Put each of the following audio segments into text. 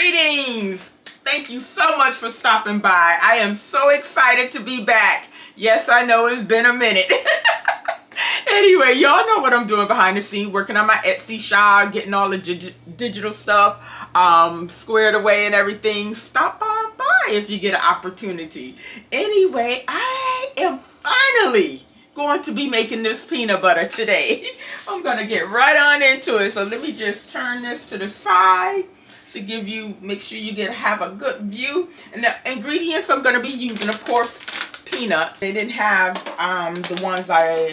Greetings! Thank you so much for stopping by. I am so excited to be back. Yes, I know it's been a minute. Anyway, y'all know what I'm doing behind the scenes, working on my Etsy shop, getting all the digital stuff squared away and everything. Stop on by if you get an opportunity. Anyway, I am finally going to be making this peanut butter today. I'm going to get right on into it. So let me just turn this to the side to give you, make sure you have a good view. And the ingredients I'm going to be using, of course, peanuts. They didn't have the ones I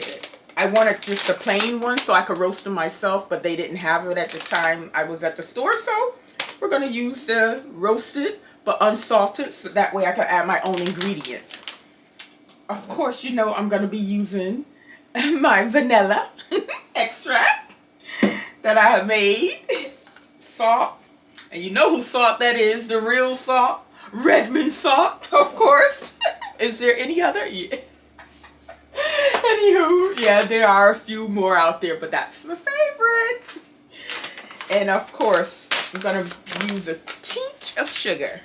wanted just the plain one so I could roast them myself, but they didn't have it at the time I was at the store. So we're going to use the roasted but unsalted, so that way I can add my own ingredients. Of course, you know I'm going to be using my vanilla extract that I have made. Salt. And you know whose salt that is, the real salt. Redmond salt, of course. Is there any other? Yeah. Anywho, yeah, there are a few more out there, but that's my favorite. And of course, I'm going to use a tinge of sugar.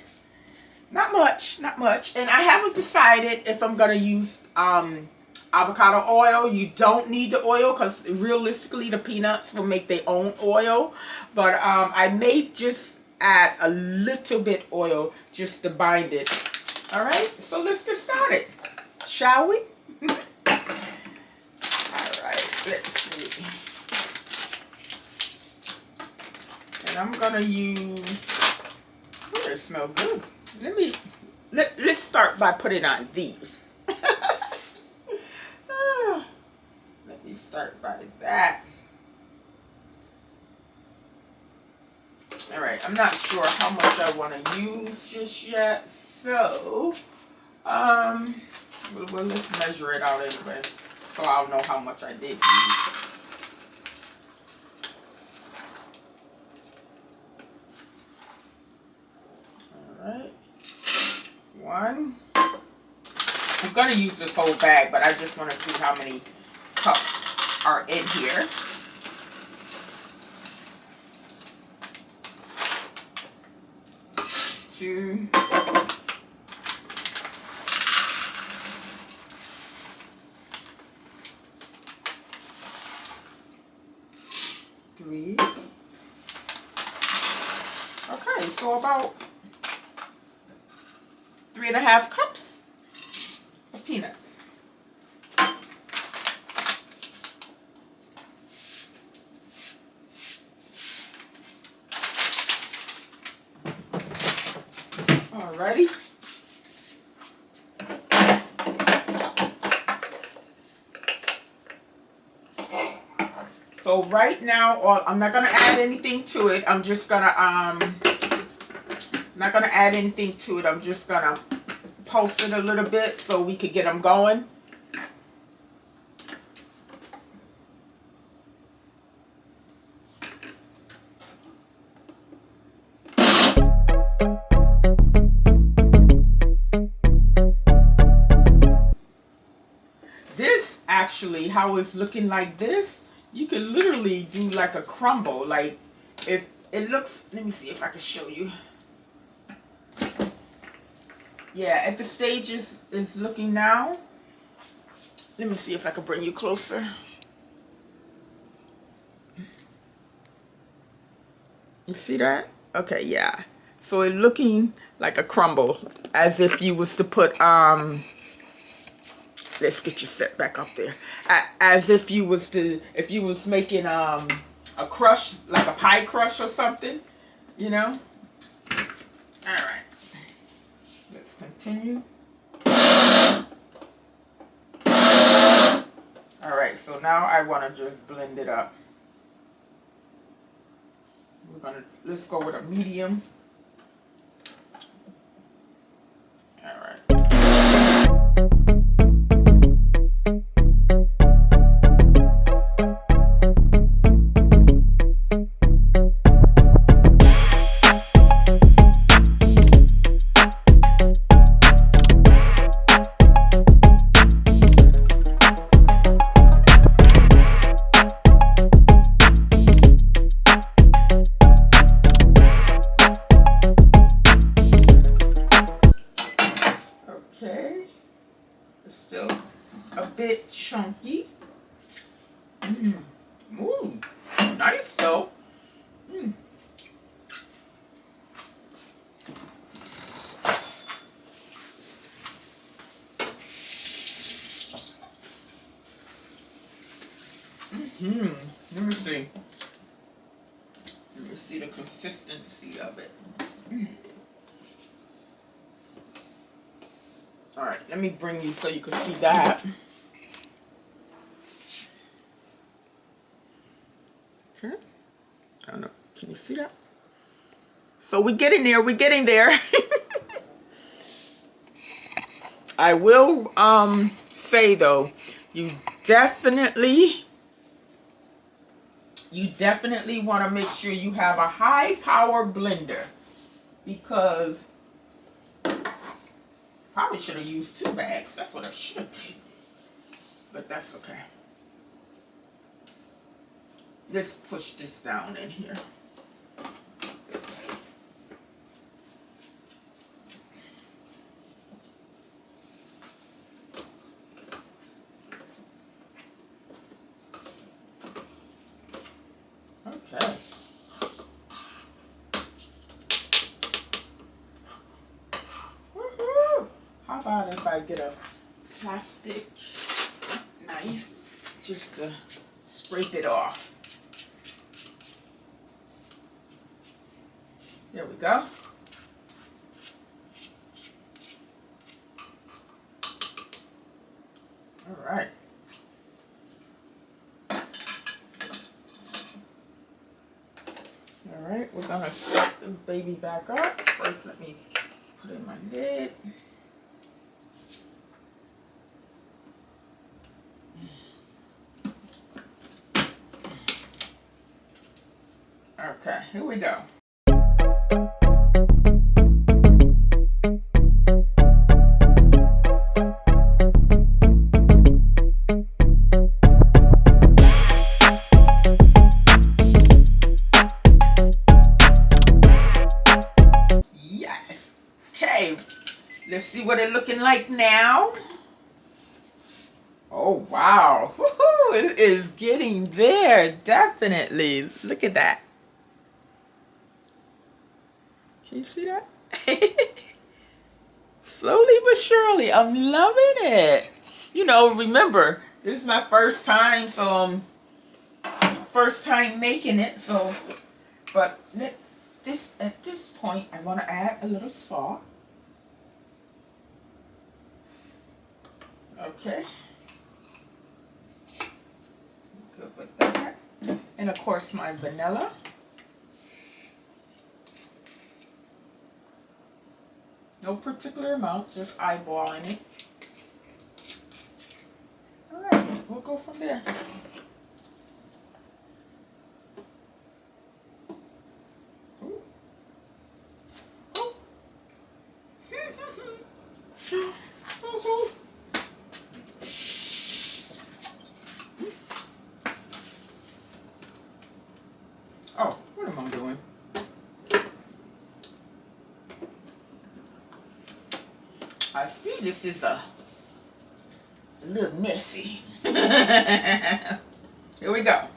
Not much, not much. And I haven't decided if I'm going to use avocado oil. You don't need the oil because realistically the peanuts will make their own oil. But I may just add a little bit oil just to bind it. All right, so let's get started, shall we? All right, let's see. And I'm gonna use, oh, it smells good. Let's start by putting on these. Let me start by that. All right, I'm not sure how much I want to use just yet, so well, let's measure it out anyway, so I'll know how much I did use. All right, one. I'm going to use this whole bag, but I just want to see how many cups are in here. 2, 3. Okay, so about 3.5 cups of peanuts. Alrighty. So right now, I'm not gonna add anything to it. I'm just gonna not gonna add anything to it. I'm just gonna pulse it a little bit so we could get them going. Actually, how it's looking like this, you can literally do like a crumble. Like if it looks, let me see if I can show you. Yeah, at the stage is looking now. Let me see if I can bring you closer. You see that? Okay, yeah. So it's looking like a crumble, as if you was to put let's get you set back up there. As if you was making a crush, like a pie crush or something, you know? All right. Let's continue. All right, so now I want to just blend it up. Let's go with a medium. All right. chunky. Ooh, nice though. Let me see. Let me see the consistency of it. All right, let me bring you so you can see that. Okay. I don't know. Can you see that? So we're getting there. We're getting there. I will say though, you definitely want to make sure you have a high power blender, because probably should have used 2 bags. That's what I should have did. But that's okay. Let's push this down in here. Okay. Woohoo! How about if I get a plastic knife just to scrape it off? There we go. All right. All right, we're gonna start this baby back up. First, let me put in my lid. Okay, here we go. Yes. Okay, let's see what it's looking like now. Oh, wow. Woohoo! It is getting there, definitely. Look at that. Can you see that? Slowly but surely, I'm loving it. You know, remember, this is my first time, so first time making it, so, but at this point, I want to add a little salt. Okay. Good with that. And of course, my vanilla. No particular amount, just eyeballing it. All right, we'll go from there. Ooh. Ooh. Oh, what am I doing? I see this is a little messy. Here we go.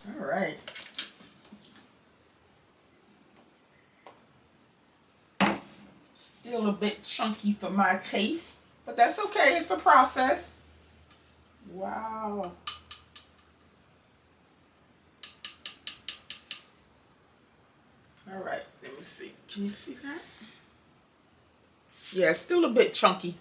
All right. Still a bit chunky for my taste, but that's okay. It's a process. Wow. All right, let me see. Can you see that? Yeah, still a bit chunky.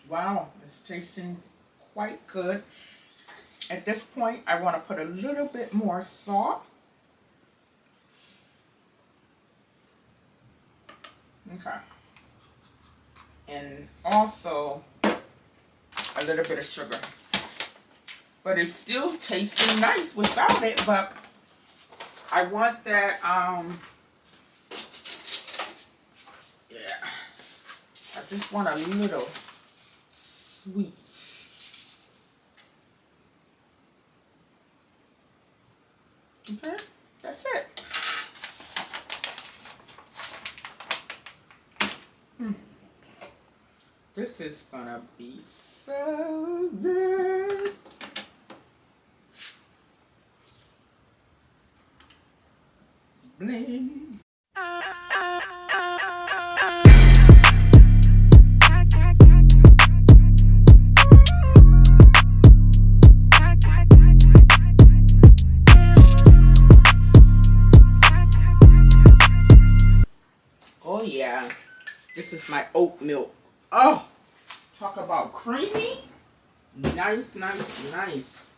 Wow, it's tasting quite good. At this point, I want to put a little bit more salt. Okay. And also a little bit of sugar. But it's still tasting nice without it, but I want that, yeah. I just want a little sweet. Okay, that's it. This is gonna be so good. Blend. Oh yeah, this is my oat milk. Oh, talk about creamy. Nice, nice, nice.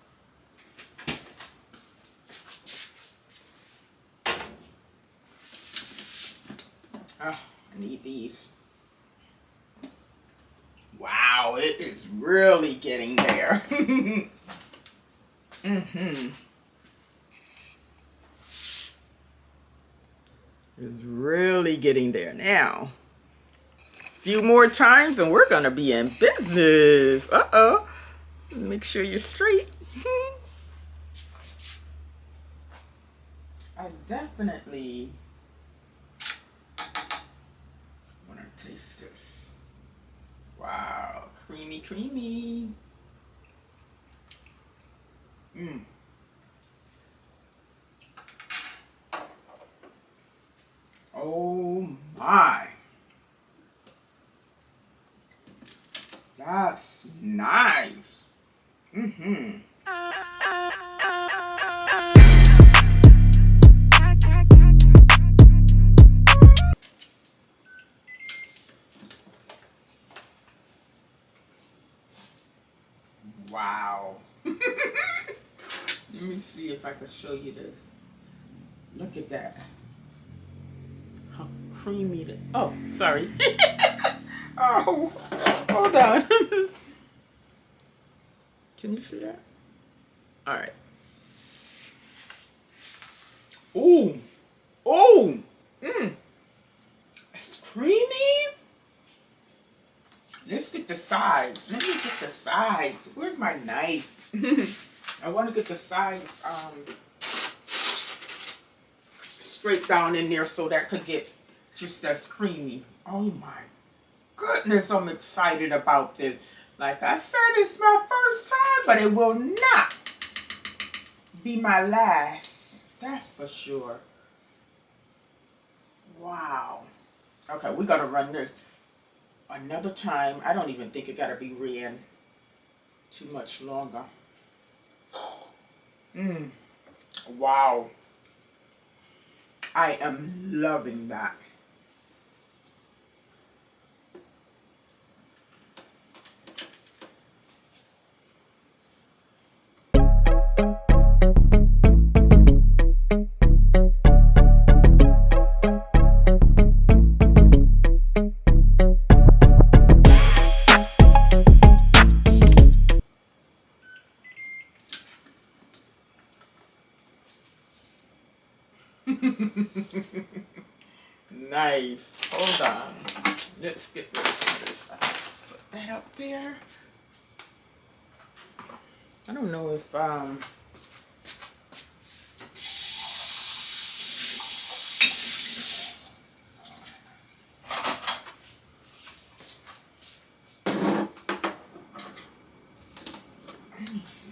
Oh, I need these. Wow, it is really getting there. Mm-hmm. It's really getting there now. A few more times and we're gonna be in business. Uh-oh. Make sure you're straight. I definitely want to taste this. Wow, creamy, creamy. Mmm. Oh my. That's nice. Mm-hmm. Wow. Let me see if I can show you this. Look at that. How creamy it is. Oh, sorry. Oh, hold on. Can you see that? All right. Ooh. Ooh. Mmm. It's creamy. Let's get the sides. Let me get the sides. Where's my knife? I want to get the sides straight down in there so that could get just as creamy. Oh my goodness, I'm excited about this. Like I said, it's my first time, but it will not be my last. That's for sure. Wow. Okay, we gotta run this another time. I don't even think it gotta be ran too much longer. Mmm. Wow. I am loving that. Nice. Hold on. Let's get rid of this. Put that up there. I don't know if let me see.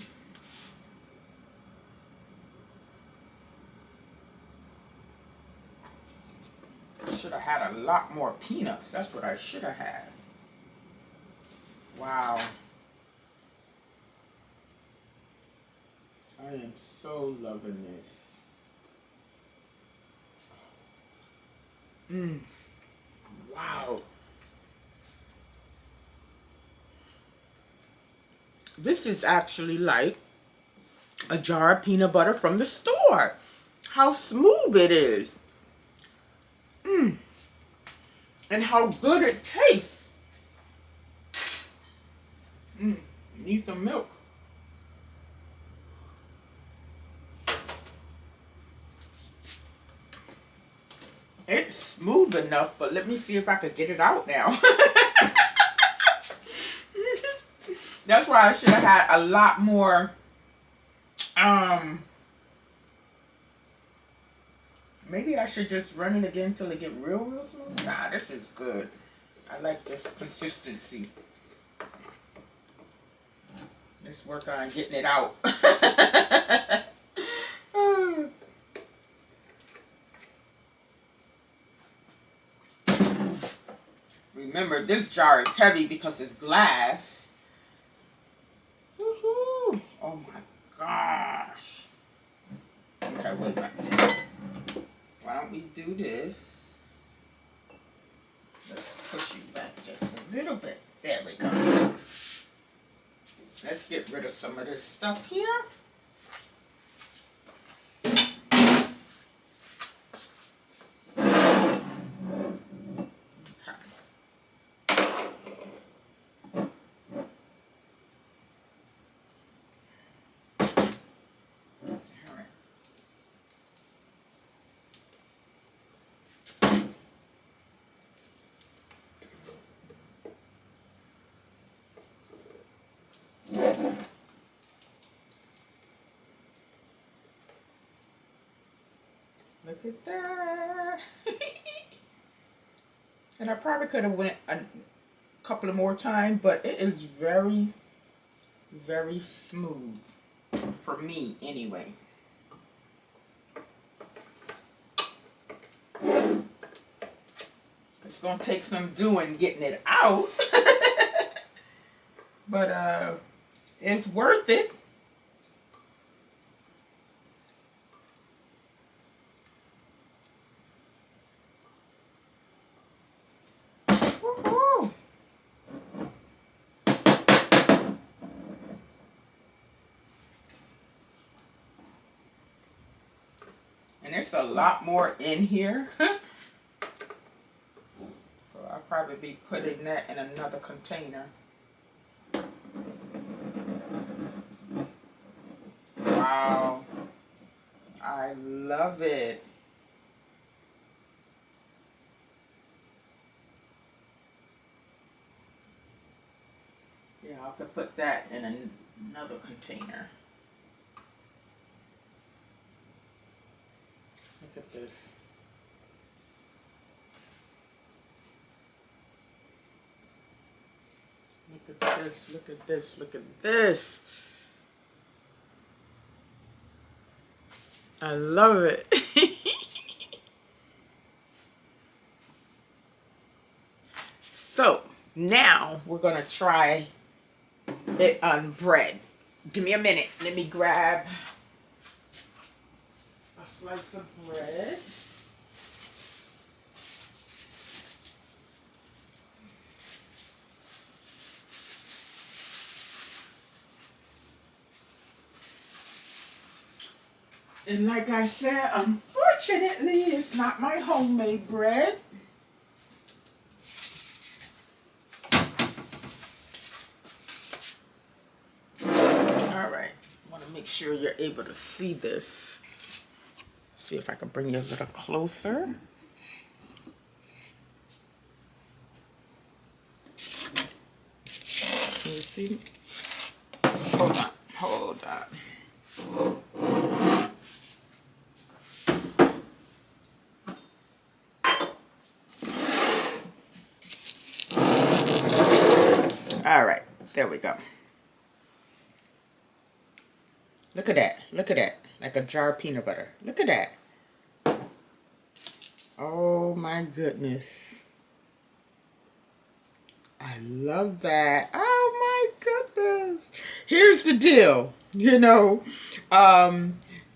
I should have had a lot more peanuts. That's what I should have had. Wow. I am so loving this. Mmm. Wow. This is actually like a jar of peanut butter from the store. How smooth it is. Mmm. and how good it tastes. Need some milk. It's smooth enough, but let me see if I could get it out now. That's why I should have had a lot more, maybe I should just run it again till it get real smooth. Nah, this is good. I like this consistency. Let's work on getting it out. Remember, this jar is heavy because it's glass. Woohoo! Oh my gosh. Okay, wait a minute. Why don't we do this? Let's push you back just a little bit. There we go. Let's get rid of some of this stuff here. Look at that. And I probably could have went a couple of more times, but it is very, very smooth. For me, anyway. It's going to take some doing getting it out. But it's worth it. And there's a lot more in here. So I'll probably be putting that in another container. Wow. I love it. Yeah, I'll have to put that in another container. Look at this. Look at this, look at this, look at this. I love it. So, now we're going to try it on bread. Give me a minute. Let me grab a slice of bread. And like I said, unfortunately, it's not my homemade bread. All right, I want to make sure you're able to see this. See if I can bring you a little closer. Can you see? Hold on, hold on. All right, there we go. Look at that. Look at that. Like a jar of peanut butter. Look at that. Oh my goodness. I love that. Oh my goodness. Here's the deal. You know,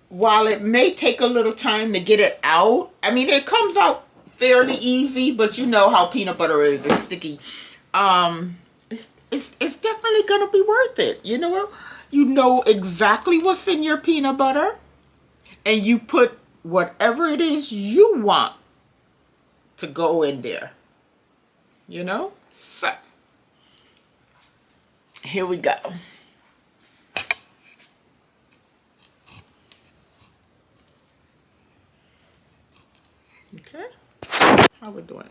while it may take a little time to get it out, I mean, it comes out fairly easy, but you know how peanut butter is. It's sticky. It's definitely going to be worth it. You know exactly what's in your peanut butter, and you put whatever it is you want to go in there. you know? So, here we go. Okay. How we doing?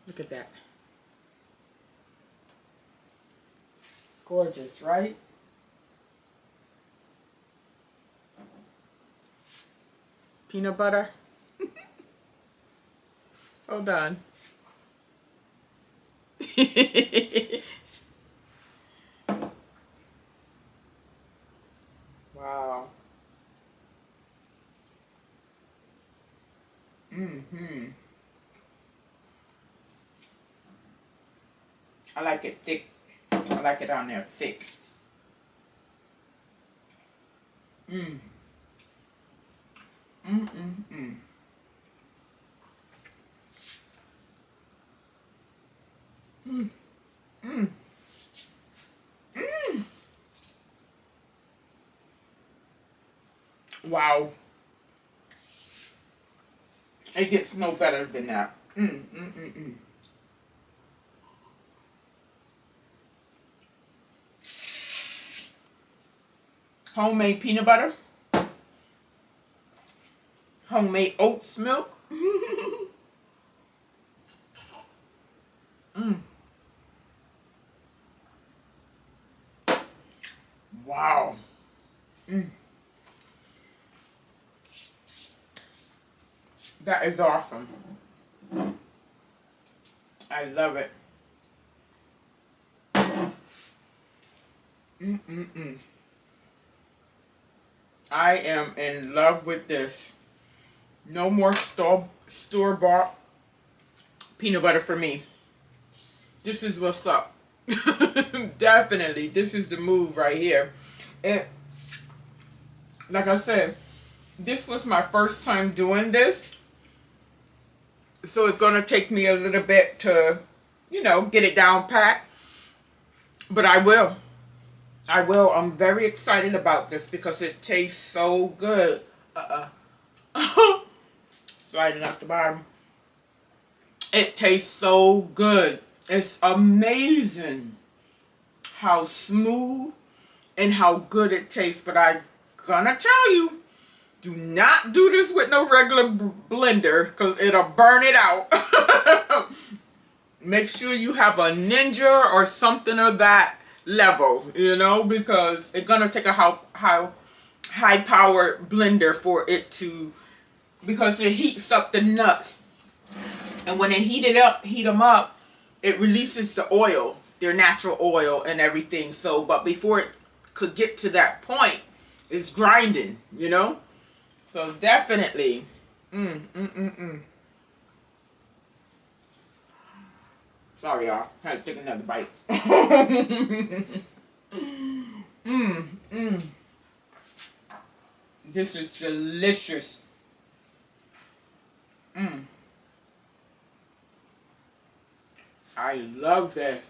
Look at that. Gorgeous, right? Peanut butter. Hold on. Wow. Mm-hmm. I like it thick. I like it on there thick. Mm. Mm-mm-mm. Mm. Mm. Mm. Wow. It gets no better than that. Mm-mm-mm-mm. Homemade peanut butter. Homemade oats milk. Mm. Wow. Mm. That is awesome. I love it. Mm-mm-mm. I am in love with this. No more store-bought peanut butter for me. This is what's up. Definitely. This is the move right here. And like I said, this was my first time doing this. So it's going to take me a little bit to, you know, get it down pat. But I will. I will. I'm very excited about this because it tastes so good. Sliding off the bottom. It tastes so good. It's amazing how smooth and how good it tastes. But I'm gonna tell you, do not do this with no regular blender because it'll burn it out. Make sure you have a Ninja or something of that level, you know, because it's gonna take a high powered blender for it to, because it heats up the nuts, and when it heat them up, it releases the oil, their natural oil and everything. So, but before it could get to that point, it's grinding, you know. So definitely, Sorry, y'all. Had to take another bite. This is delicious. I love this.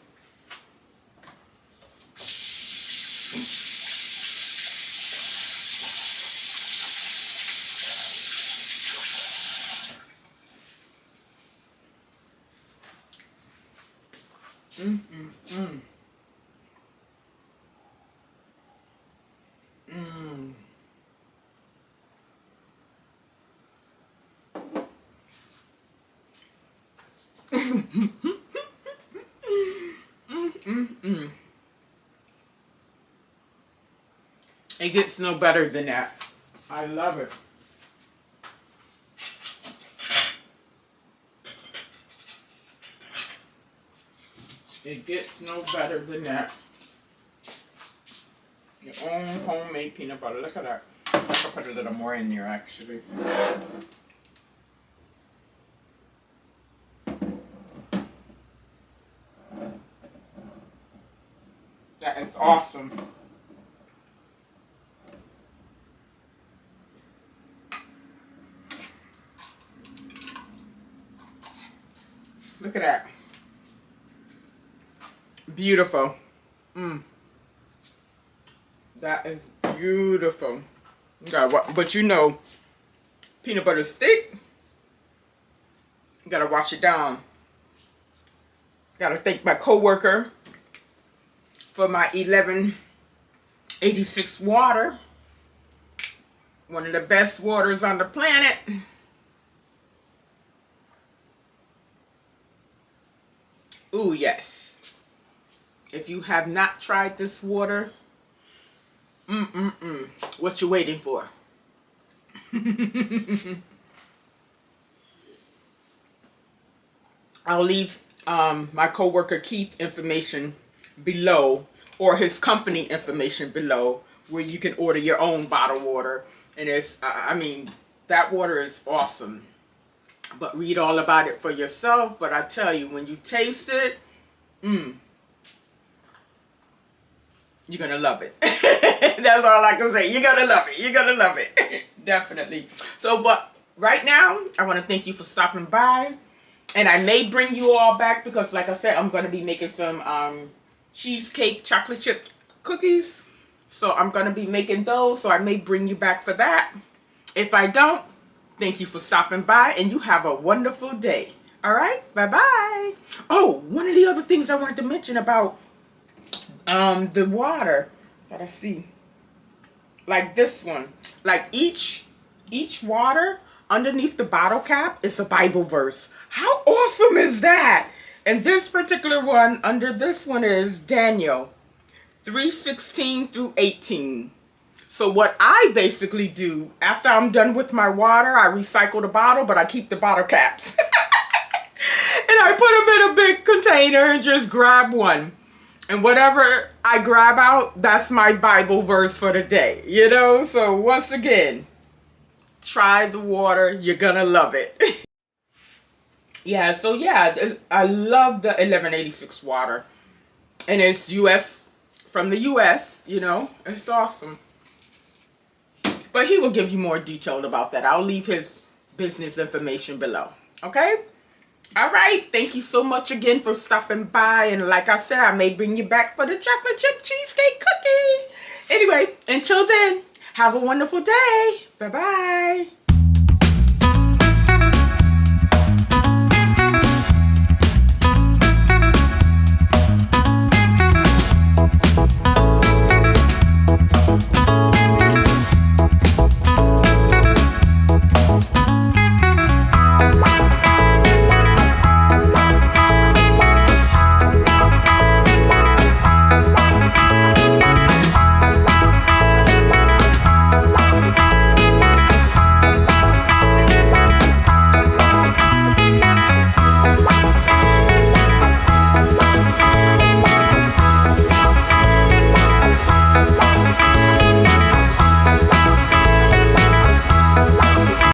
It gets no better than that. I love it. It gets no better than that. Your own homemade peanut butter. Look at that. I could put a little more in there, actually. That is awesome. Look at that. Beautiful. That is beautiful. Okay, but you know, peanut butter stick. Gotta wash it down. Gotta thank my coworker for my 1186 water. One of the best waters on the planet. Ooh, yes. If you have not tried this water, what you waiting for? I'll leave my coworker Keith information below, or his company information below, where you can order your own bottled water. And it's, I mean, that water is awesome. But read all about it for yourself. But I tell you, when you taste it, you're gonna love it. That's all I can say. You're gonna love it. You're gonna love it. Definitely. So, but right now, I want to thank you for stopping by. And I may bring you all back because, like I said, I'm going to be making some cheesecake chocolate chip cookies. So I'm going to be making those. So I may bring you back for that. If I don't, thank you for stopping by. And you have a wonderful day. All right? Bye-bye. Oh, one of the other things I wanted to mention about the water. Gotta see. Like this one. Like each water underneath the bottle cap is a Bible verse. How awesome is that? And this particular one, under this one is Daniel 3:16 through 18. So what I basically do, after I'm done with my water, I recycle the bottle, but I keep the bottle caps. And I put them in a big container and just grab one. And whatever I grab out, that's my Bible verse for the day. You know? So once again, try the water. You're gonna love it. Yeah, so yeah, I love the 1186 water. And it's US, from the US, you know. It's awesome. But he will give you more detail about that. I'll leave his business information below. Okay? All right. Thank you so much again for stopping by. And like I said, I may bring you back for the chocolate chip cheesecake cookie. Anyway, until then, have a wonderful day. Bye-bye.